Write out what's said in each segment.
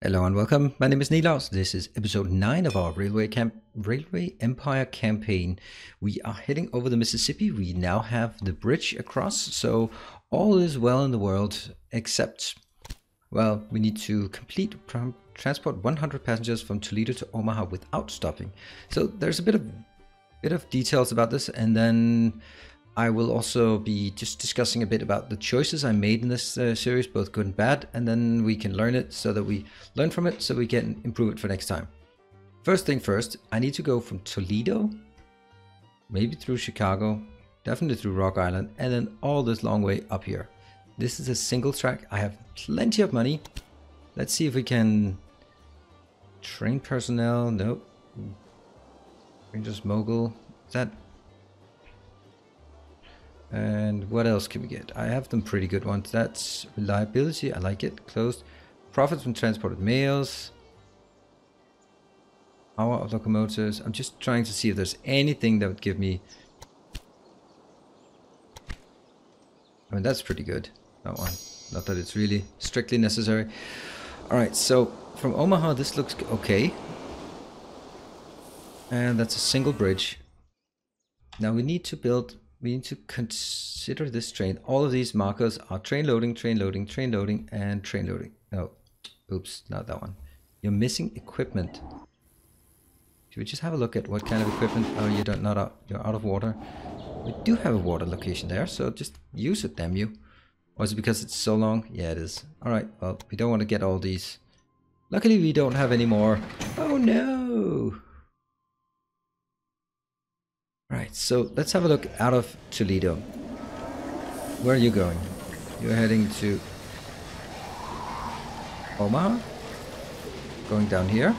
Hello and welcome. My name is Nilaus. This is episode 9 of our Railway Empire campaign. We are heading over the Mississippi. We now have the bridge across, so all is well in the world except, well, we need to transport 100 passengers from Toledo to Omaha without stopping. So there's a bit of details about this, and then I will also be just discussing a bit about the choices I made in this series, both good and bad, and then we can learn it so that we learn from it so we can improve it for next time. First thing first, I need to go from Toledo, maybe through Chicago, definitely through Rock Island, and then all this long way up here. This is a single track. I have plenty of money. Let's see if we can train personnel. Nope. Rangers Mogul. Is that... And what else can we get? I have them pretty good ones. That's reliability. I like it. Closed. Profits from transported mails. Power of locomotives. I'm just trying to see if there's anything that would give me... I mean, that's pretty good. That one. Not that it's really strictly necessary. Alright, so from Omaha, this looks okay. And that's a single bridge. Now we need to consider this train. All of these markers are train loading, train loading, train loading, and train loading. No, oops, not that one. You're missing equipment. Should we just have a look at what kind of equipment? Oh, you're out of water. We do have a water location there, so just use it, damn you. Or is it because it's so long? Yeah, it is. Alright, well, we don't want to get all these. Luckily, we don't have any more. Oh no! Right, so let's have a look out of Toledo. Where are you going? You're heading to Omaha? Going down here?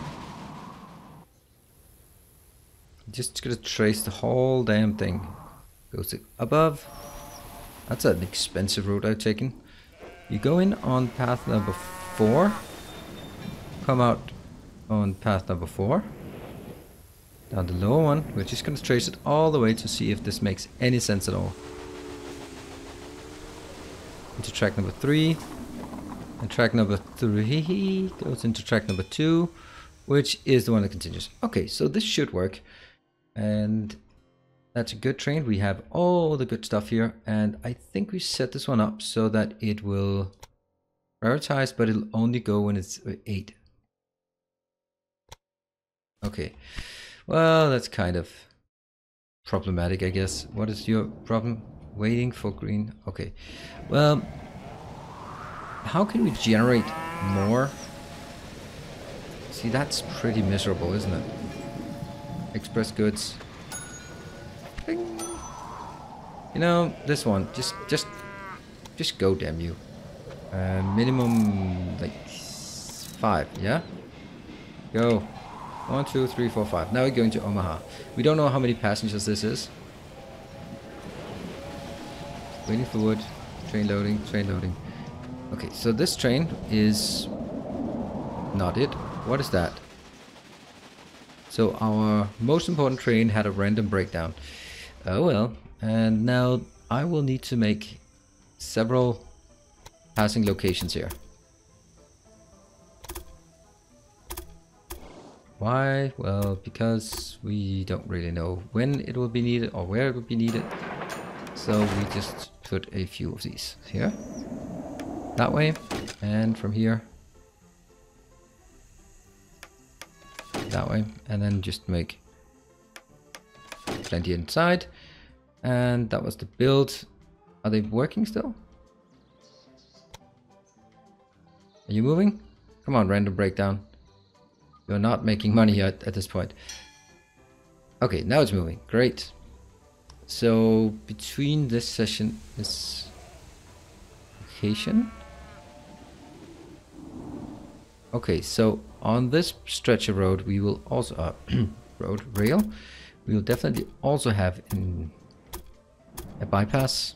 Just gonna trace the whole damn thing. Goes to above. That's an expensive route I've taken. You go in on path number 4. Come out on path number 4. Down the lower one, we're just going to trace it all the way to see if this makes any sense at all. Into track number 3. And track number 3 goes into track number 2, which is the one that continues. Okay, so this should work. And that's a good train. We have all the good stuff here. And I think we set this one up so that it will prioritize, but it'll only go when it's 8. Okay. Well, that's kind of problematic, I guess. What is your problem? Waiting for green. Okay. Well, how can we generate more? See, that's pretty miserable, isn't it? Express goods. Bing. You know, this one. Just go, damn you. Minimum like 5, yeah? Go. 1, 2, 3, 4, 5. Now we're going to Omaha. We don't know how many passengers this is. Waiting for wood. Train loading, train loading. Okay, so this train is not it. What is that? So our most important train had a random breakdown. Oh well. And now I will need to make several passing locations here. Why? Well, because we don't really know when it will be needed or where it will be needed. So we just put a few of these here. That way. And from here. That way. And then just make plenty inside. And that was the build. Are they working still? Are you moving? Come on, random breakdown. You're not making money yet at this point. Okay, now it's moving. Great. So between this session, this location. Okay, so on this stretch of road, we will also rail. We will definitely also have a bypass.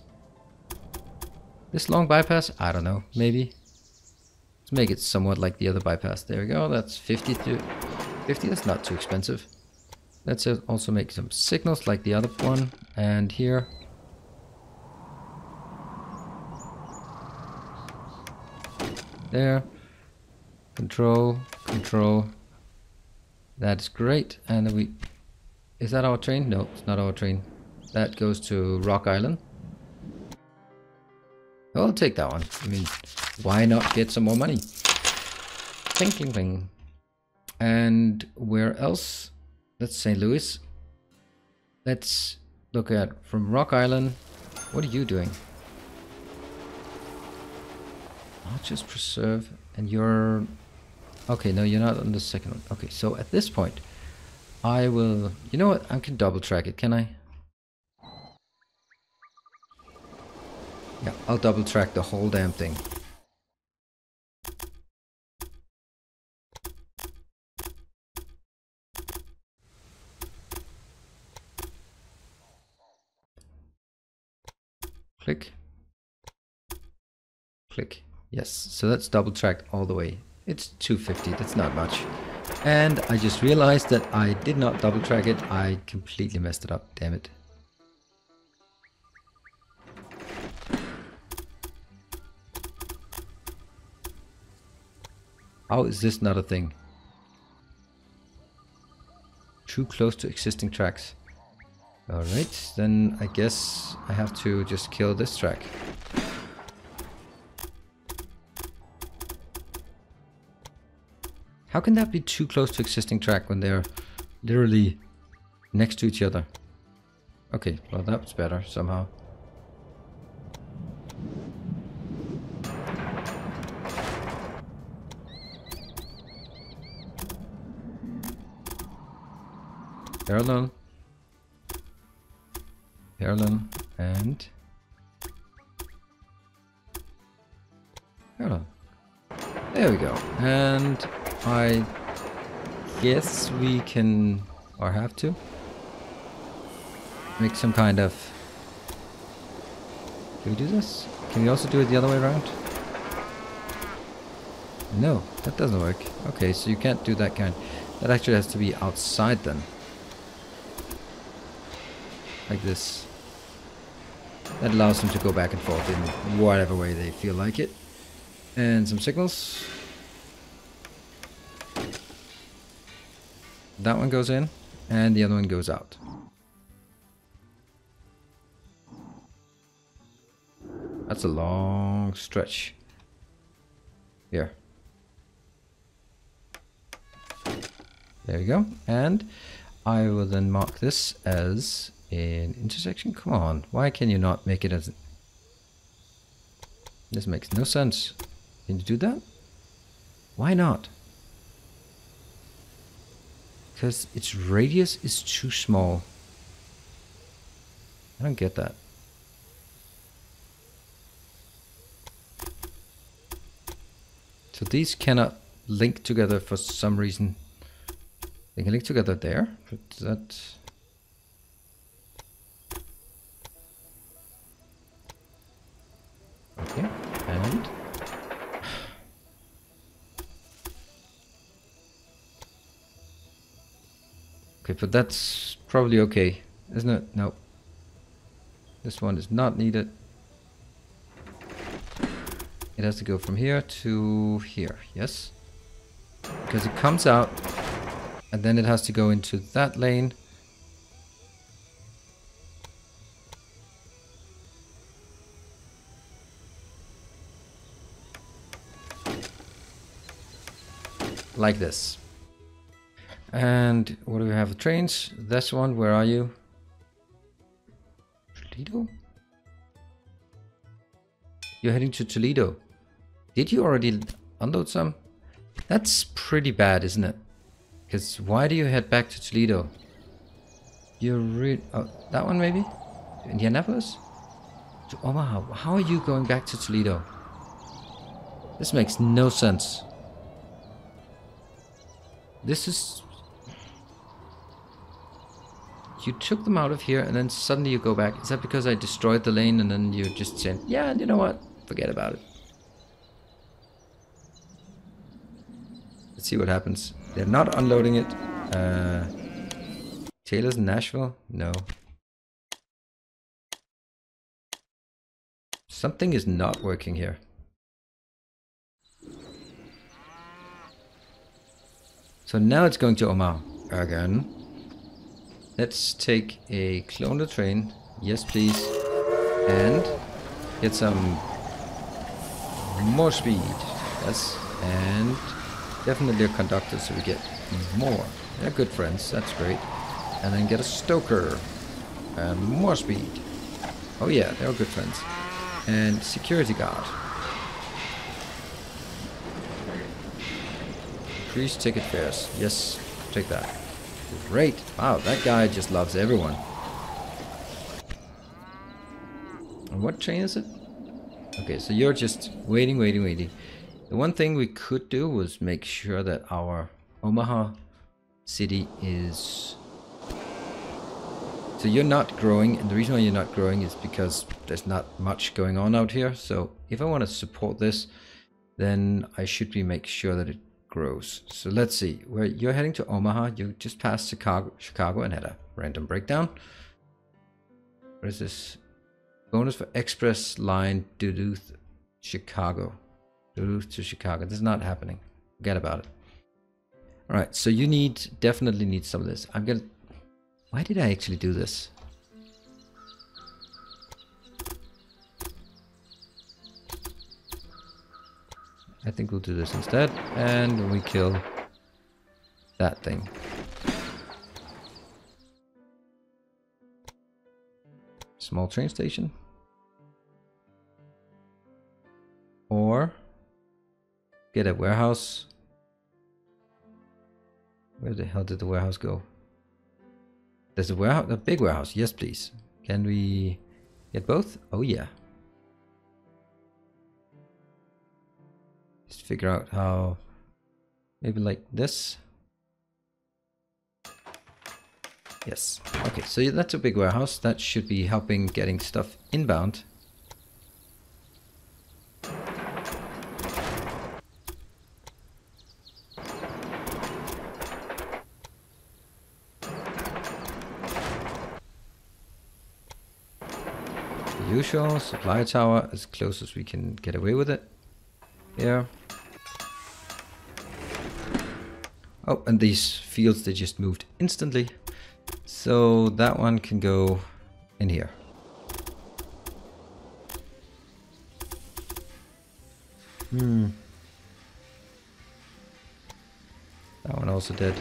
This long bypass, I don't know, maybe. Make it somewhat like the other bypass. There we go. That's 50 to 50. That's not too expensive. Let's also make some signals like the other one. And here. There. Control, control. That's great. And then we... Is that our train? No, it's not our train. That goes to Rock Island. I'll take that one. I mean, why not get some more money? Cling, cling, cling. And where else? That's St. Louis. Let's look at from Rock Island. What are you doing? I'll just preserve. And you're... Okay, no, you're not on the second one. Okay, so at this point, I will... You know what? I can double track it, can I? Yeah, I'll double track the whole damn thing. Click. Click. Yes, so that's double tracked all the way. It's 250, that's not much. And I just realized that I did not double track it. I completely messed it up, damn it. How is this not a thing? Too close to existing tracks. Alright, then I guess I have to just kill this track. How can that be too close to existing track when they're literally next to each other? Okay, well that's better somehow. Parallel. Parallel and parallel. There we go. And I guess we can, or have to, make some kind of... Can we do this? Can we also do it the other way around? No, that doesn't work. Okay, so you can't do that kind. That actually has to be outside then. Like this. That allows them to go back and forth in whatever way they feel like it. And some signals. That one goes in, and the other one goes out. That's a long stretch. Here. There we go. And I will then mark this as an intersection. Come on, why can you not make it as... This makes no sense. Can you do that? Why not? Because its radius is too small. I don't get that. So these cannot link together for some reason. They can link together there, but that... Okay, and... Okay, but that's probably okay, isn't it? No. This one is not needed. It has to go from here to here, yes? Because it comes out, and then it has to go into that lane. Like this. And what do we have? Trains. This one, where are you? Toledo? You're heading to Toledo. Did you already unload some? That's pretty bad, isn't it? Because why do you head back to Toledo? You're oh, that one maybe? Indianapolis? To Omaha. How are you going back to Toledo? This makes no sense. This is... You took them out of here and then suddenly you go back. Is that because I destroyed the lane and then you just said, yeah, you know what? Forget about it. Let's see what happens. They're not unloading it. Taylor's in Nashville? No. Something is not working here. So now it's going to Omaha again. Let's take a clone train. Yes, please. And get some more speed. Yes. And definitely a conductor so we get more. They're good friends. That's great. And then get a stoker. And more speed. Oh yeah, they're good friends. And security guard. Increase ticket fares. Yes, take that. Great. Wow, that guy just loves everyone. And what train is it? Okay, so you're just waiting. The one thing we could do was make sure that our Omaha city is... So you're not growing, and the reason why you're not growing is because there's not much going on out here. So if I want to support this, then I should make sure that it grows. So let's see, where you're heading to Omaha, you just passed Chicago and had a random breakdown. What is this? Bonus for express line Duluth, Chicago. Duluth to Chicago. This is not happening. Forget about it. All right, so you definitely need some of this. I'm gonna... Why did I actually do this? I think we'll do this instead, and we kill that thing. Small train station. Or get a warehouse. Where the hell did the warehouse go? There's a warehouse, a big warehouse. Yes, please. Can we get both? Oh yeah. Just figure out how. Maybe like this. Yes. Okay, so that's a big warehouse. That should be helping getting stuff inbound. Usual supply tower as close as we can get away with it. Here. Oh, and these fields, they just moved instantly. So that one can go in here. That one also did.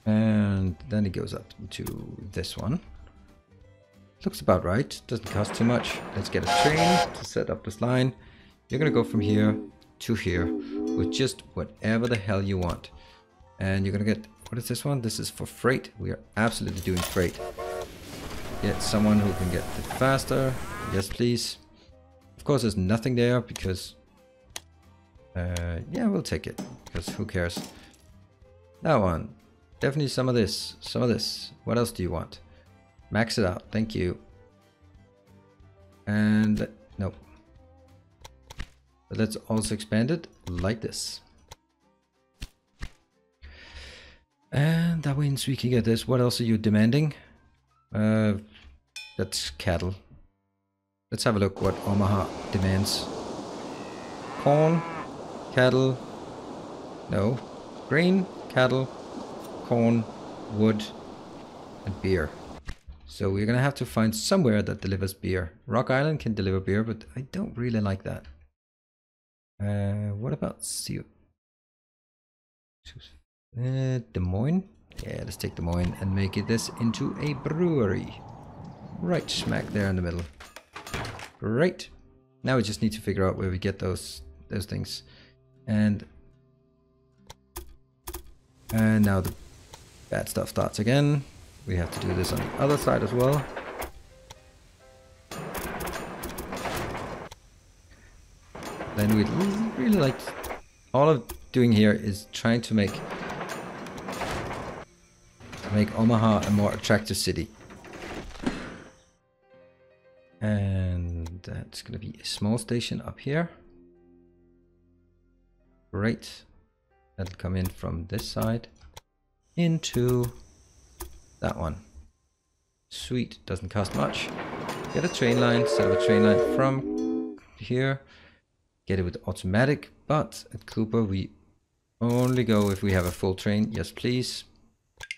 And then it goes up to this one. Looks about right. Doesn't cost too much. Let's get a train to set up this line. You're gonna go from here to here with just whatever the hell you want. And you're gonna get... What is this one? This is for freight. We are absolutely doing freight. Get someone who can get it faster. Yes, please. Of course, there's nothing there because... yeah, we'll take it. Because who cares? That one. Definitely some of this. Some of this. What else do you want? Max it out. Thank you. And... Nope. But let's also expand it like this. And that means we can get this. What else are you demanding? That's cattle. Let's have a look what Omaha demands. Corn, cattle, no, grain, cattle, corn, wood, and beer. So we're gonna have to find somewhere that delivers beer. Rock Island can deliver beer, but I don't really like that. What about Des Moines? Yeah, let's take Des Moines and make this into a brewery. Right smack there in the middle. Great. Now we just need to figure out where we get those things. And now the bad stuff starts again. We have to do this on the other side as well. Then we'd really like... All I'm doing here is trying to make Omaha a more attractive city. And that's going to be a small station up here. Great. That'll come in from this side into that one. Sweet. Doesn't cost much. Get a train line. Set up a train line from here. Get it with automatic. But at Cooper we Only go if we have a full train. Yes, please.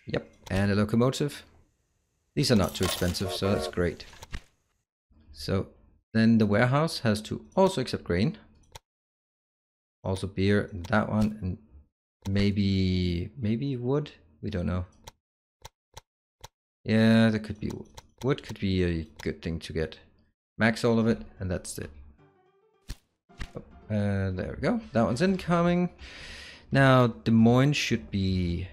Yep, and a locomotive. These are not too expensive, so that's great. So then the warehouse has to also accept grain. Also beer, that one, and maybe wood? We don't know. Yeah, that could be wood. Could be a good thing to get. Max all of it, and that's it. There we go. That one's incoming. Now Des Moines should be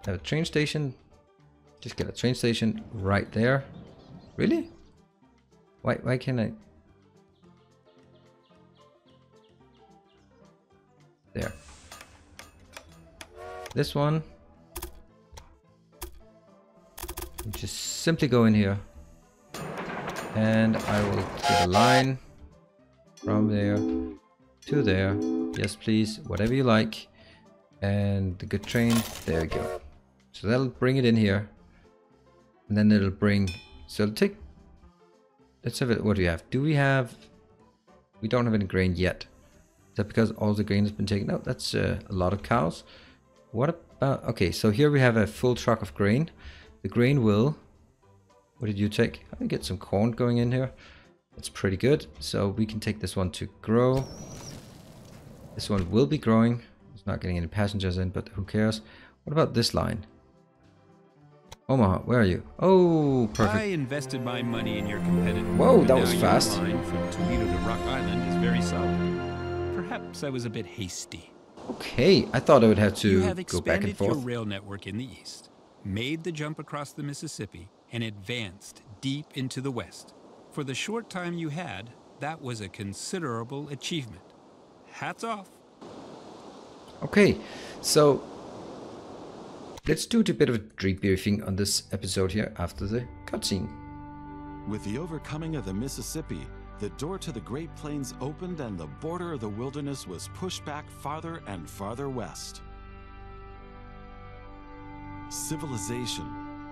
have a train station. Just get a train station right there. Really? Why can't I? There. This one. Just simply go in here. And I will get a line from there to there. Yes, please. Whatever you like. And the good train. There we go. So that'll bring it in here. And then it'll bring... So it'll take... Let's have it. What do we have? Do we have... We don't have any grain yet. Is that because all the grain has been taken out? That's a lot of cows. What about... Okay, so here we have a full truck of grain. The grain will... What did you take? I get some corn going in here. That's pretty good. So we can take this one to grow. This one will be growing. It's not getting any passengers in, but who cares? What about this line? Omaha, where are you? Oh, perfect. I invested my money in your competitor. Whoa, that was fast. Your line from Toledo to Rock Island is very solid. Perhaps I was a bit hasty. Okay, I thought I would have You to have go back and expanded forth. your rail network in the east, made the jump across the Mississippi, and advanced deep into the west. For the short time you had, that was a considerable achievement. Hats off. Okay, so let's do a bit of a debriefing on this episode here after the cutscene. With the overcoming of the Mississippi, the door to the Great Plains opened and the border of the wilderness was pushed back farther and farther west. Civilization,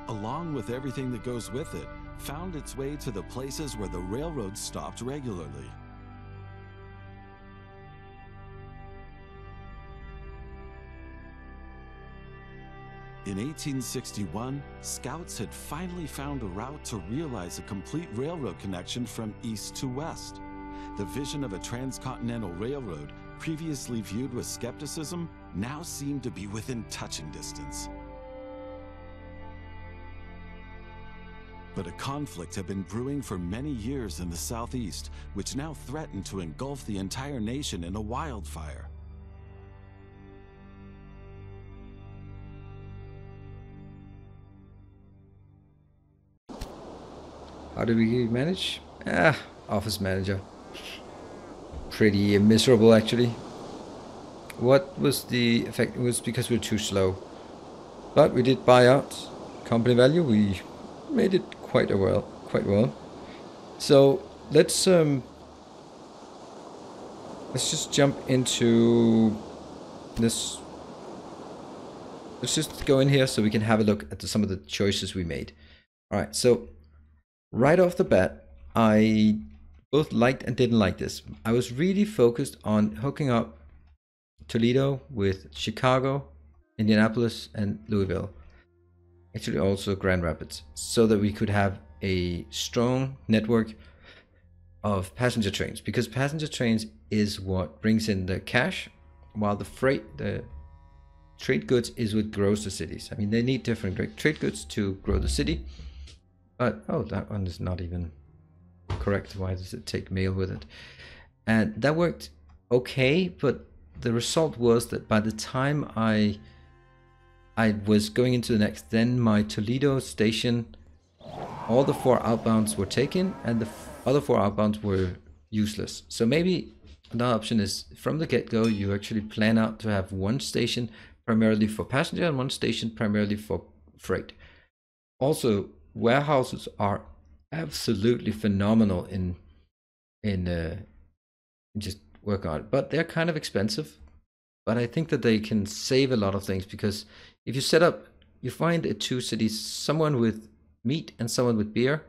along with everything that goes with it, found its way to the places where the railroads stopped regularly. In 1861, scouts had finally found a route to realize a complete railroad connection from east to west. The vision of a transcontinental railroad, previously viewed with skepticism, now seemed to be within touching distance. But a conflict had been brewing for many years in the southeast, which now threatened to engulf the entire nation in a wildfire. How do we manage? Office manager. Pretty miserable actually. What was the effect? It was because we were too slow. But we did buy out company value. We made it quite well. So let's just jump into this. Let's just go in here so we can have a look at some of the choices we made. All right, so right off the bat, I both liked and didn't like this. I was really focused on hooking up Toledo with Chicago, Indianapolis, and Louisville. Actually also Grand Rapids, so that we could have a strong network of passenger trains, because passenger trains is what brings in the cash, while the trade goods is what grows the cities. I mean, they need different trade goods to grow the city. But, oh, that one is not even correct. Why does it take mail with it? And that worked okay, but the result was that by the time I was going into the next, then my Toledo station, all the 4 outbounds were taken and the other 4 outbounds were useless. So maybe another option is from the get-go, you actually plan out to have one station primarily for passenger and one station primarily for freight. Also, warehouses are absolutely phenomenal in just work on it, but they're kind of expensive. But I think that they can save a lot of things, because if you set up, you find at 2 cities, someone with meat and someone with beer,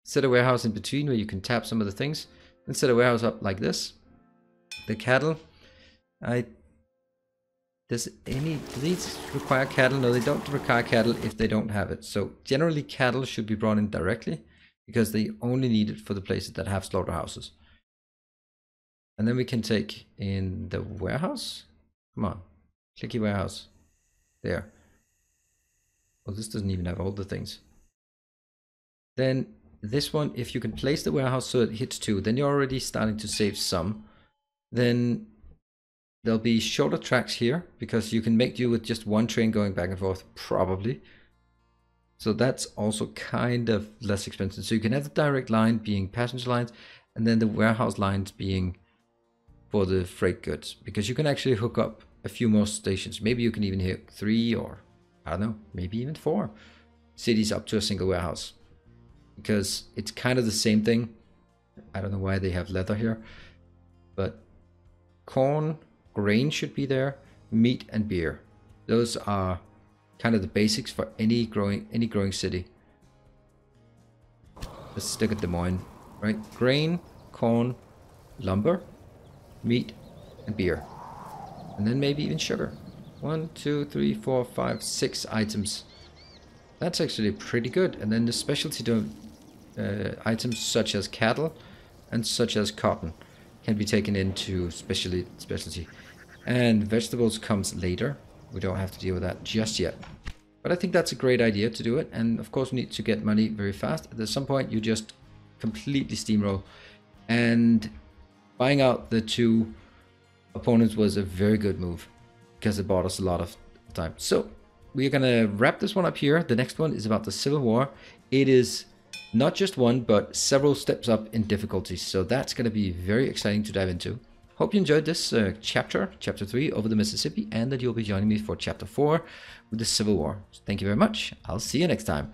set a warehouse in between where you can tap some of the things, and set a warehouse up like this. The cattle, I do these require cattle? No, they don't require cattle if they don't have it. So generally cattle should be brought in directly because they only need it for the places that have slaughterhouses. And then we can take in the warehouse. Come on, clicky warehouse. There. Oh, this doesn't even have all the things. Then this one, if you can place the warehouse so it hits 2, then you're already starting to save some. Then there'll be shorter tracks here because you can make do with just one train going back and forth, probably. So that's also kind of less expensive. So you can have the direct line being passenger lines and then the warehouse lines being for the freight goods, because you can actually hook up a few more stations. Maybe you can even hit 3 or I don't know, maybe even 4 cities up to a single warehouse, because it's kind of the same thing. I don't know why they have leather here, but corn, grain should be there, meat and beer. Those are kind of the basics for any growing city. Let's stick at Des Moines, right? Grain, corn, lumber, meat and beer, and then maybe even sugar. 1, 2, 3, 4, 5, 6 items. That's actually pretty good. And then the specialty items such as cattle and such as cotton can be taken into specialty. And vegetables comes later. We don't have to deal with that just yet. But I think that's a great idea to do it. And of course we need to get money very fast. At some point you just completely steamroll. And buying out the 2 opponents was a very good move, because it bought us a lot of time. So we're gonna wrap this one up here. The next one is about the Civil War. It is not just one, but several steps up in difficulty. So that's gonna be very exciting to dive into. Hope you enjoyed this chapter 3, Over the Mississippi, and that you'll be joining me for chapter 4 with the Civil War. Thank you very much. I'll see you next time.